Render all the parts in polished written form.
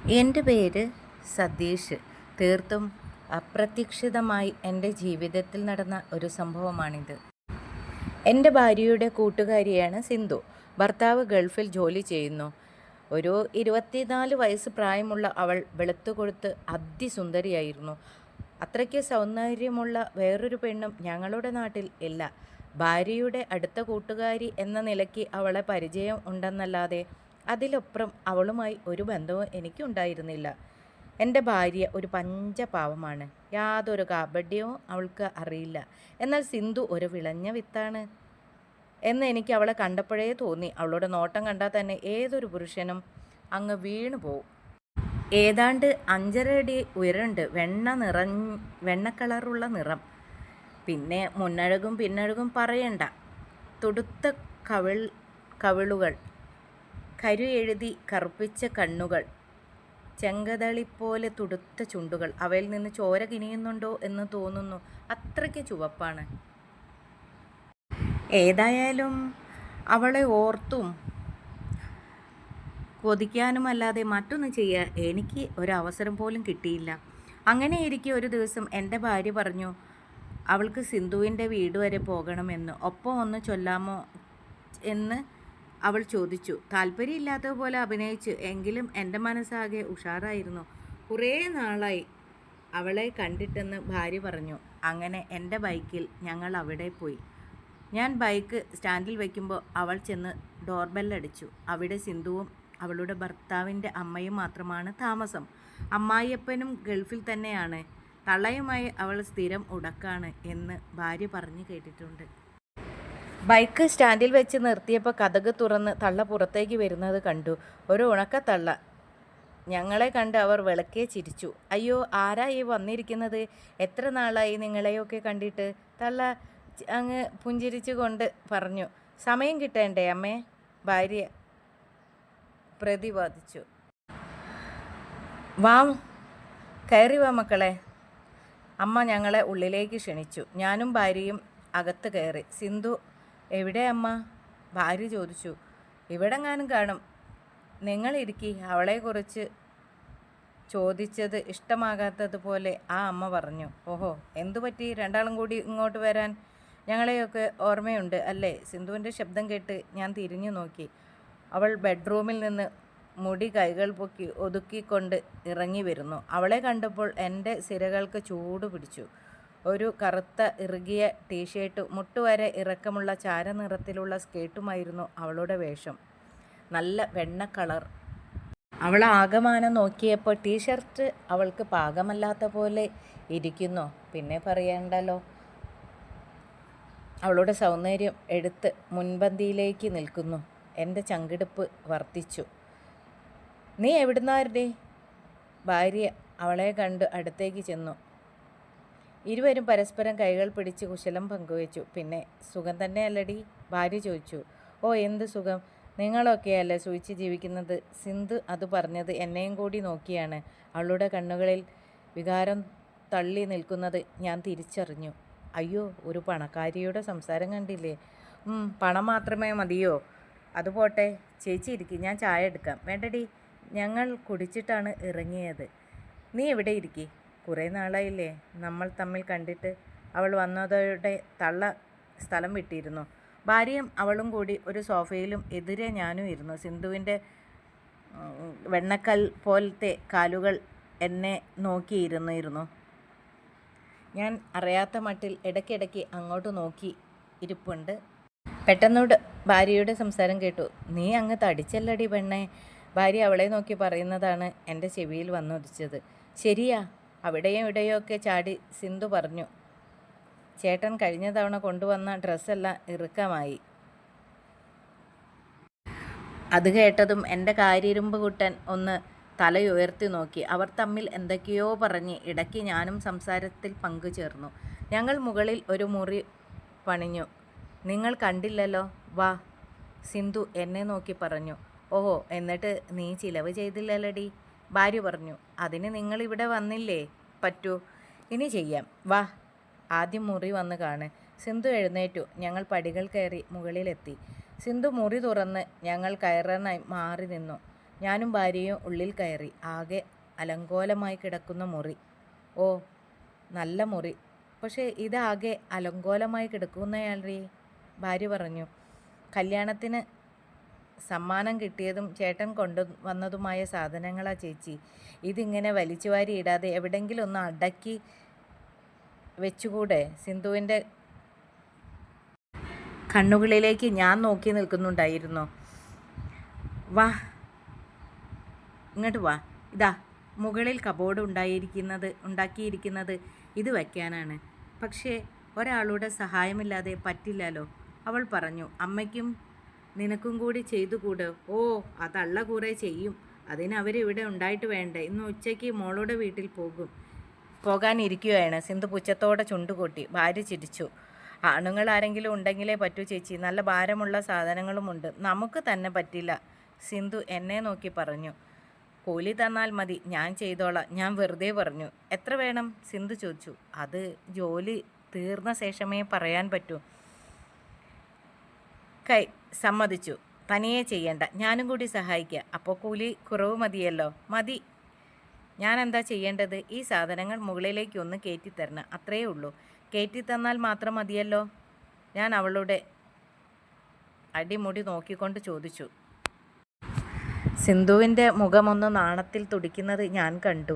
എൻ്റെ പേര് സതീഷ്. തീർത്തും അപ്രതീക്ഷിതമായി എൻ്റെ ജീവിതത്തിൽ നടന്ന ഒരു സംഭവമാണിത്. എൻ്റെ ഭാര്യയുടെ കൂട്ടുകാരിയാണ് സിന്ധു. ഭർത്താവ് ഗൾഫിൽ ജോലി ചെയ്യുന്നു. ഒരു 24 വയസ്സ് പ്രായമുള്ള അവൾ വെളുത്തുകൊടുത്ത് അതിസുന്ദരിയായിരുന്നു. അത്രയ്ക്ക് സൗന്ദര്യമുള്ള വേറൊരു പെണ്ണും ഞങ്ങളുടെ നാട്ടിൽ ഇല്ല. ഭാര്യയുടെ അടുത്ത കൂട്ടുകാരി എന്ന നിലയ്ക്ക് അവളെ പരിചയം ഉണ്ടെന്നല്ലാതെ അതിലപ്പുറം അവളുമായി ഒരു ബന്ധവും എനിക്കുണ്ടായിരുന്നില്ല. എൻ്റെ ഭാര്യ ഒരു പഞ്ചപാവമാണ്. യാതൊരു കാപഢ്യവും അവൾക്ക് അറിയില്ല. എന്നാൽ സിന്ധു ഒരു വിളഞ്ഞ വിത്താണ് എന്ന് എനിക്ക് അവളെ കണ്ടപ്പോഴേ തോന്നി. അവളുടെ നോട്ടം കണ്ടാൽ തന്നെ ഏതൊരു പുരുഷനും അങ്ങ് വീണു പോവും. ഏതാണ്ട് 5.5 അടി ഉയരമുണ്ട്. വെണ്ണ കളറുള്ള നിറം. പിന്നെ മുന്നഴകും പിന്നഴകും പറയണ്ട. തുടുത്ത കവിളുകൾ, കരു എഴുതി കറുപ്പിച്ച കണ്ണുകൾ, ചെങ്കതളിപ്പോലെ തുടുത്ത ചുണ്ടുകൾ. അവയിൽ നിന്ന് ചോര കിനിയുന്നുണ്ടോ എന്ന് തോന്നുന്നു. അത്രയ്ക്ക് ചുവപ്പാണ്. ഏതായാലും അവളെ ഓർത്തും കൊതിക്കാനുമല്ലാതെ മറ്റൊന്നും ചെയ്യാൻ എനിക്ക് ഒരവസരം പോലും കിട്ടിയില്ല. അങ്ങനെയിരിക്കെ ഒരു ദിവസം എൻ്റെ ഭാര്യ പറഞ്ഞു, അവൾക്ക് സിന്ധുവിൻ്റെ വീട് വരെ പോകണമെന്ന്. ഒപ്പം ഒന്ന് ചൊല്ലാമോ എന്ന് അവൾ ചോദിച്ചു. താല്പര്യമില്ലാത്തതുപോലെ അഭിനയിച്ചു. എങ്കിലും എൻ്റെ മനസ്സാകെ ഉഷാറായിരുന്നു. കുറേ നാളായി അവളെ കണ്ടിട്ടെന്ന് ഭാര്യ പറഞ്ഞു. അങ്ങനെ എൻ്റെ ബൈക്കിൽ ഞങ്ങൾ അവിടെ പോയി. ഞാൻ ബൈക്ക് സ്റ്റാൻഡിൽ വയ്ക്കുമ്പോൾ അവൾ ചെന്ന് ഡോർബെല്ലടിച്ചു. അവിടെ സിന്ധുവും അവളുടെ ഭർത്താവിൻ്റെ അമ്മയും മാത്രമാണ് താമസം. അമ്മായിയപ്പനും ഗൾഫിൽ തന്നെയാണ്. തള്ളയുമായി അവൾ സ്ഥിരം ഉടക്കാണ് എന്ന് ഭാര്യ പറഞ്ഞു കേട്ടിട്ടുണ്ട്. ബൈക്ക് സ്റ്റാൻഡിൽ വെച്ച് നിർത്തിയപ്പോൾ കതക് തുറന്ന് തള്ള പുറത്തേക്ക് വരുന്നത് കണ്ടു. ഒരു ഉണക്കത്തള്ള. ഞങ്ങളെ കണ്ട് അവർ വിളക്കെ ചിരിച്ചു. അയ്യോ, ആരാ ഈ വന്നിരിക്കുന്നത്? എത്ര നാളായി നിങ്ങളെയൊക്കെ കണ്ടിട്ട്? തള്ള അങ്ങ് പുഞ്ചിരിച്ചു കൊണ്ട് പറഞ്ഞു. സമയം കിട്ടേണ്ടേ അമ്മേ? ഭാര്യ പ്രതിപാദിച്ചു. വാ, കയറി വാ മക്കളെ. അമ്മ ഞങ്ങളെ ഉള്ളിലേക്ക് ക്ഷണിച്ചു. ഞാനും ഭാര്യയും അകത്ത് കയറി. സിന്ധു എവിടെ അമ്മ? ഭാര്യ ചോദിച്ചു. ഇവിടെങ്ങാനും കാണും. നിങ്ങളിരിക്കി. അവളെക്കുറിച്ച് ചോദിച്ചത് ഇഷ്ടമാകാത്തതുപോലെ ആ അമ്മ പറഞ്ഞു. ഓഹോ, എന്തു പറ്റി? രണ്ടാളും കൂടി ഇങ്ങോട്ട് വരാൻ? ഞങ്ങളെയൊക്കെ ഓർമ്മയുണ്ട് അല്ലേ? സിന്ധുവിൻ്റെ ശബ്ദം കേട്ട് ഞാൻ തിരിഞ്ഞു നോക്കി. അവൾ ബെഡ്റൂമിൽ നിന്ന് മുടി കൈകൾ പൊക്കി ഒതുക്കിക്കൊണ്ട് ഇറങ്ങി വരുന്നു. അവളെ കണ്ടപ്പോൾ എൻ്റെ സിരകൾക്ക് ചൂട് പിടിച്ചു. ഒരു കറുത്ത ഇറുകിയ ടീഷർട്ട്, മുട്ടുവരെ ഇറക്കമുള്ള ചാരനിറത്തിലുള്ള സ്കേർട്ടുമായിരുന്നു അവളുടെ വേഷം. നല്ല വെണ്ണ കളർ. അവൾ ആകമാനം നോക്കിയപ്പോൾ ടീഷർട്ട് അവൾക്ക് പാകമല്ലാത്ത പോലെ ഇരിക്കുന്നു. പിന്നെ പറയണ്ടല്ലോ. അവളുടെ സൗന്ദര്യം എടുത്ത് മുൻപന്തിയിലേക്ക് നിൽക്കുന്നു. എൻ്റെ ചങ്കിടിപ്പ് വർദ്ധിച്ചു. നീ എവിടുന്നാരുടെ? ഭാര്യ അവളെ കണ്ട് അടുത്തേക്ക് ചെന്നു. ഇരുവരും പരസ്പരം കൈകൾ പിടിച്ച് കുശലം പങ്കുവച്ചു. പിന്നെ സുഖം തന്നെ അല്ലടി? ഭാര്യ ചോദിച്ചു. ഓ, എന്ത് സുഖം, നിങ്ങളൊക്കെയല്ലേ സൂചിച്ച് ജീവിക്കുന്നത്. സിന്ധു അത് പറഞ്ഞത് എന്നെയും കൂടി നോക്കിയാണ്. അവളുടെ കണ്ണുകളിൽ വികാരം തള്ളി നിൽക്കുന്നത് ഞാൻ തിരിച്ചറിഞ്ഞു. അയ്യോ, ഒരു പണക്കാരിയുടെ സംസാരം കണ്ടില്ലേ? പണം മാത്രമേ മതിയോ? അതുപോട്ടെ, ചേച്ചി ഇരിക്കും, ഞാൻ ചായ എടുക്കാം. വേണ്ടടി, ഞങ്ങൾ കുടിച്ചിട്ടാണ് ഇറങ്ങിയത്. നീ എവിടെ ഇരിക്കി. കുറേ നാളായില്ലേ നമ്മൾ തമ്മിൽ കണ്ടിട്ട്. അവൾ വന്നതോടെ തള്ള സ്ഥലം വിട്ടിരുന്നു. ഭാര്യയും അവളും കൂടി ഒരു സോഫയിലും എതിരെ ഞാനും ഇരുന്നു. സിന്ധുവിൻ്റെ വെണ്ണക്കൽ പോലത്തെ കാലുകൾ എന്നെ നോക്കിയിരുന്നിരുന്നു. ഞാൻ അറിയാത്ത മട്ടിൽ ഇടയ്ക്കിടയ്ക്ക് അങ്ങോട്ട് നോക്കി ഇരിപ്പുണ്ട്. പെട്ടെന്നോട് ഭാര്യയുടെ സംസാരം കേട്ടു. നീ അങ്ങ് തടിച്ചല്ലടി പെണ്ണേ. ഭാര്യ അവളെ നോക്കി പറയുന്നതാണ് എൻ്റെ ചെവിയിൽ വന്നുദിച്ചത്. ശരിയാ, അവിടെയും ഇവിടെയും ഒക്കെ ചാടി സിന്ധു പറഞ്ഞു. ചേട്ടൻ കഴിഞ്ഞ തവണ കൊണ്ടുവന്ന ഡ്രസ്സെല്ലാം ഇറുക്കമായി. അത് കേട്ടതും എൻ്റെ കാരിരുമ്പ് കുട്ടൻ ഒന്ന് തലയുയർത്തി നോക്കി. അവർ തമ്മിൽ എന്തൊക്കെയോ പറഞ്ഞ് ഇടയ്ക്ക് ഞാനും സംസാരത്തിൽ പങ്കുചേർന്നു. ഞങ്ങൾ മുകളിൽ ഒരു മുറി പണിഞ്ഞു. നിങ്ങൾ കണ്ടില്ലല്ലോ, വാ, സിന്ധു എന്നെ നോക്കി പറഞ്ഞു. ഓഹോ, എന്നിട്ട് നീ ചിലവ് ചെയ്തില്ലല്ലടി? ഭാര്യ പറഞ്ഞു. അതിന് നിങ്ങളിവിടെ വന്നില്ലേ? പറ്റൂ, ഇനി ചെയ്യാം, വാ, ആദ്യം മുറി വന്ന് കാണ്. സിന്ധു എഴുന്നേറ്റു. ഞങ്ങൾ പടികൾ കയറി മുകളിലെത്തി. സിന്ധു മുറി തുറന്ന് ഞങ്ങൾ കയറാനായി മാറി നിന്നു. ഞാനും ഭാര്യയും ഉള്ളിൽ കയറി. ആകെ അലങ്കോലമായി കിടക്കുന്ന മുറി. ഓ, നല്ല മുറി. പക്ഷേ ഇതാകെ അലങ്കോലമായി കിടക്കുന്നയാളേ, ഭാര്യ പറഞ്ഞു. കല്യാണത്തിന് സമ്മാനം കിട്ടിയതും ചേട്ടൻ കൊണ്ടുവന്നതുമായ സാധനങ്ങളാ ചേച്ചി. ഇതിങ്ങനെ വലിച്ചുവാരി ഇടാതെ എവിടെങ്കിലും ഒന്ന് അടക്കി വെച്ചുകൂടെ? സിന്ധുവിൻ്റെ കണ്ണുകളിലേക്ക് ഞാൻ നോക്കി നിൽക്കുന്നുണ്ടായിരുന്നു. വാ, ഇങ്ങോട്ട് വാ. ഇതാ മുകളിൽ കബോർഡ് ഉണ്ടാക്കിയിരിക്കുന്നത് ഇത് വയ്ക്കാനാണ്. പക്ഷേ ഒരാളുടെ സഹായമില്ലാതെ പറ്റില്ലല്ലോ, അവൾ പറഞ്ഞു. അമ്മയ്ക്കും നിനക്കും കൂടി ചെയ്തുകൂടെ? ഓ, അതള്ള കുറേ ചെയ്യും. അതിന് അവരിവിടെ ഉണ്ടായിട്ട് വേണ്ടേ? ഇന്ന് ഉച്ചയ്ക്ക് മോളുടെ വീട്ടിൽ പോകാനിരിക്കുകയാണ്. സിന്ധു പുച്ഛത്തോടെ ചുണ്ടുകൊട്ടി. ഭാര്യ ചിരിച്ചു. ആണുങ്ങൾ ആരെങ്കിലും ഉണ്ടെങ്കിലേ പറ്റൂ ചേച്ചി. നല്ല ഭാരമുള്ള സാധനങ്ങളുമുണ്ട്. നമുക്ക് തന്നെ പറ്റില്ല. സിന്ധു എന്നെ നോക്കി പറഞ്ഞു. കൂലി തന്നാൽ മതി, ഞാൻ ചെയ്തോളാം. ഞാൻ വെറുതെ പറഞ്ഞു. എത്ര വേണം? സിന്ധു ചോദിച്ചു. അത് ജോലി തീർന്ന ശേഷമേ പറയാൻ പറ്റൂ. സമ്മതിച്ചു. തനിയെ ചെയ്യണ്ട, ഞാനും കൂടി സഹായിക്കാം. അപ്പോൾ കൂലി കുറവ് മതിയല്ലോ? മതി. ഞാൻ എന്താ ചെയ്യേണ്ടത്? ഈ സാധനങ്ങൾ മുകളിലേക്ക് ഒന്ന് കയറ്റിത്തരണം, അത്രയേ ഉള്ളൂ. കയറ്റിത്തന്നാൽ മാത്രം മതിയല്ലോ? ഞാൻ അവളുടെ അടിമുടി നോക്കിക്കൊണ്ട് ചോദിച്ചു. സിന്ധുവിൻ്റെ മുഖമൊന്ന് നാണത്തിൽ തുടിക്കുന്നത് ഞാൻ കണ്ടു.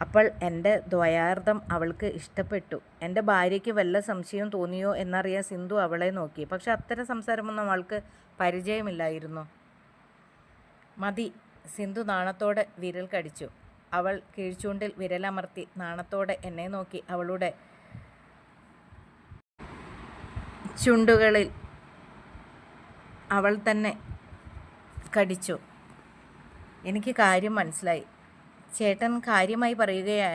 അപ്പോൾ എൻ്റെ ദ്വയാർത്ഥം അവൾക്ക് ഇഷ്ടപ്പെട്ടു. എൻ്റെ ഭാര്യയ്ക്ക് വല്ല സംശയവും തോന്നിയോ എന്നറിയാൻ സിന്ധു അവളെ നോക്കി. പക്ഷെ അത്തരം സംസാരമൊന്നും അവൾക്ക് പരിചയമില്ലായിരുന്നു. മതി. സിന്ധു നാണത്തോടെ വിരൽ കടിച്ചു. അവൾ കീഴ്ചൂണ്ടിൽ വിരലമർത്തി നാണത്തോടെ എന്നെ നോക്കി. അവളുടെ ചുണ്ടുകളിൽ അവൾ തന്നെ കടിച്ചു. എനിക്ക് കാര്യം മനസ്സിലായി. ചേട്ടൻ കാര്യമായി പറയുകയാ.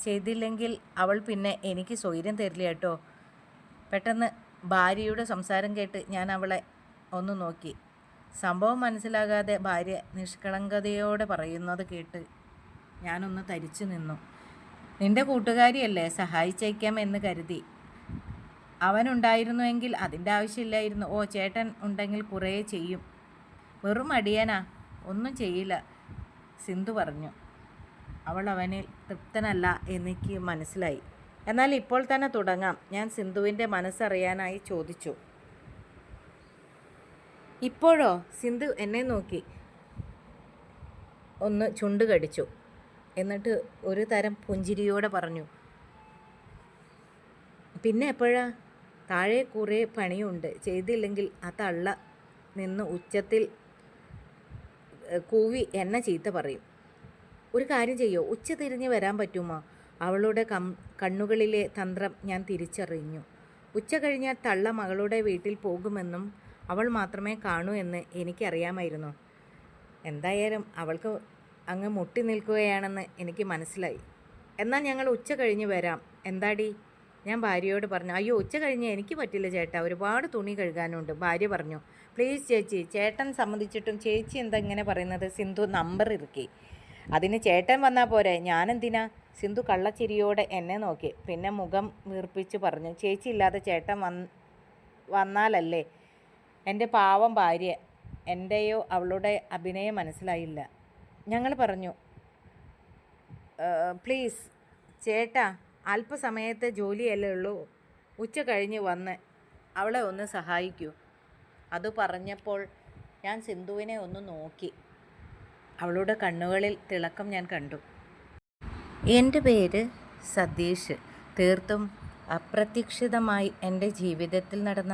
ചെയ്തില്ലെങ്കിൽ അവൾ പിന്നെ എനിക്ക് സ്വൈര്യം തരില്ല കേട്ടോ. പെട്ടെന്ന് ഭാര്യയുടെ സംസാരം കേട്ട് ഞാൻ അവളെ ഒന്ന് നോക്കി. സംഭവം മനസ്സിലാകാതെ ഭാര്യ നിഷ്കളങ്കതയോടെ പറയുന്നത് കേട്ട് ഞാനൊന്ന് തരിച്ചു നിന്നു. നിന്റെ കൂട്ടുകാരിയല്ലേ, സഹായിച്ചേക്കാം എന്ന് കരുതി. അവനുണ്ടായിരുന്നുവെങ്കിൽ അതിൻ്റെ ആവശ്യമില്ലായിരുന്നു. ഓ, ചേട്ടൻ ഉണ്ടെങ്കിൽ കുറേ ചെയ്യും. വെറും അടിയനാ, ഒന്നും ചെയ്യില്ല, സിന്ധു പറഞ്ഞു. അവൾ അവനിൽ തൃപ്തനല്ല എനിക്ക് മനസ്സിലായി. എന്നാൽ ഇപ്പോൾ തന്നെ തുടങ്ങാം, ഞാൻ സിന്ധുവിൻ്റെ മനസ്സറിയാനായി ചോദിച്ചു. ഇപ്പോഴോ? സിന്ധു എന്നെ നോക്കി ഒന്ന് ചുണ്ട് കടിച്ചു. എന്നിട്ട് ഒരു തരം പുഞ്ചിരിയോടെ പറഞ്ഞു. പിന്നെ എപ്പോഴാ? താഴെ കുറേ പണിയുണ്ട്. ചെയ്തില്ലെങ്കിൽ ആ തള്ള നിന്ന് ഉച്ചത്തിൽ കൂവി എന്നെ ചീത്ത പറയും. ഒരു കാര്യം ചെയ്യോ, ഉച്ച തിരിഞ്ഞ് വരാൻ പറ്റുമോ? അവളുടെ കണ്ണുകളിലെ തന്ത്രം ഞാൻ തിരിച്ചറിഞ്ഞു. ഉച്ച കഴിഞ്ഞാൽ തള്ള മകളുടെ വീട്ടിൽ പോകുമെന്നും അവൾ മാത്രമേ കാണൂ എന്ന് എനിക്കറിയാമായിരുന്നു. എന്തായാലും അവൾക്ക് അങ്ങ് മുട്ടി നിൽക്കുകയാണെന്ന് എനിക്ക് മനസ്സിലായി. എന്നാൽ ഞങ്ങൾ ഉച്ച കഴിഞ്ഞ് വരാം, എന്താടി? ഞാൻ ഭാര്യയോട് പറഞ്ഞു. അയ്യോ, ഉച്ച കഴിഞ്ഞ് എനിക്ക് പറ്റില്ല ചേട്ടാ, ഒരുപാട് തുണി കഴുകാനുണ്ട്, ഭാര്യ പറഞ്ഞു. പ്ലീസ് ചേച്ചി. ചേട്ടൻ സമ്മതിച്ചിട്ടും ചേച്ചി എന്താ ഇങ്ങനെ പറയുന്നത്? സിന്ധു നമ്പർ ഇറുക്കി. അതിന് ചേട്ടൻ വന്നാൽ പോരെ, ഞാനെന്തിനാ? സിന്ധു കള്ളച്ചിരിയോടെ എന്നെ നോക്കി. പിന്നെ മുഖം വീർപ്പിച്ച് പറഞ്ഞു. ചേച്ചി ഇല്ലാതെ ചേട്ടൻ വന്നാലല്ലേ? എൻ്റെ പാവം ഭാര്യ. എൻ്റെയോ അവളുടെ അഭിനയം മനസ്സിലായില്ല. ഞങ്ങൾ പറഞ്ഞു, പ്ലീസ് ചേട്ടാ, അല്പസമയത്തെ ജോലിയല്ലേ ഉള്ളൂ, ഉച്ച കഴിഞ്ഞ് വന്ന് അവളെ ഒന്ന് സഹായിക്കൂ. അത് പറഞ്ഞപ്പോൾ ഞാൻ സിന്ധുവിനെ ഒന്ന് നോക്കി. അവളുടെ കണ്ണുകളിൽ തിളക്കം ഞാൻ കണ്ടു. എൻ്റെ പേര് സതീഷ്. തീർത്തും അപ്രതീക്ഷിതമായി എൻ്റെ ജീവിതത്തിൽ നടന്ന